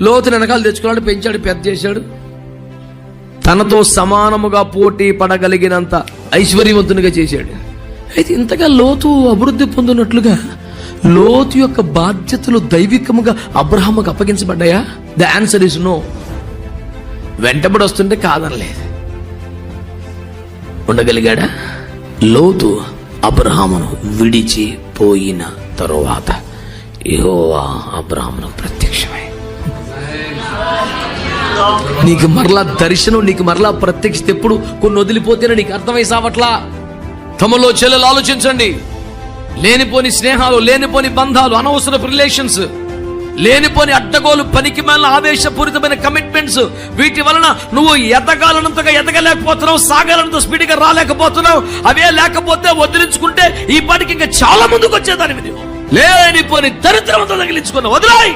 లోతుని వెనకాల తెచ్చుకున్నాడు, పెంచాడు, పెద్ద చేశాడు. తనతో సమానముగా పోటీ పడగలిగినంత ఐశ్వర్యవంతునిగా చేశాడు. అయితే ఇంతగా లోతు అభివృద్ధి పొందినట్లుగా లోతు యొక్క బాధ్యతలు దైవికముగా అబ్రహాముకు అప్పగించబడ్డాయా? The answer is no. వెంటబడి వస్తుంటే కాదనలేదు. ఉండగలిగాడా? లోతు అబ్రహామును విడిచిపోయిన తరువాత యెహోవా అబ్రహామును ప్రత్యక్షమై, నీకు మరలా దర్శనం, నీకు మరలా ప్రత్యక్షత ఎప్పుడు కొన్ని వదిలిపోతేనే నీకు అర్థమై సావట్లా. తమలో చెల్లెలు ఆలోచించండి. లేనిపోని స్నేహాలు, లేనిపోని బంధాలు, అనవసరపు రిలేషన్స్, లేనిపోని అడ్డగోలు, పనికి మాలిన ఆవేశపూరితమైన కమిట్మెంట్స్, వీటి వలన నువ్వు ఎదగాలనంతగా ఎదగలేకపోతున్నావు, సాగాలనంత స్పీడ్గా రాలేకపోతున్నావు. అవే లేకపోతే వదిలించుకుంటే ఈ పాటికి ఇంకా చాలా ముందుకు వచ్చేదాని. లేనిపోని దరిద్రంతో తగిలించుకున్నావు. వదిలాయి.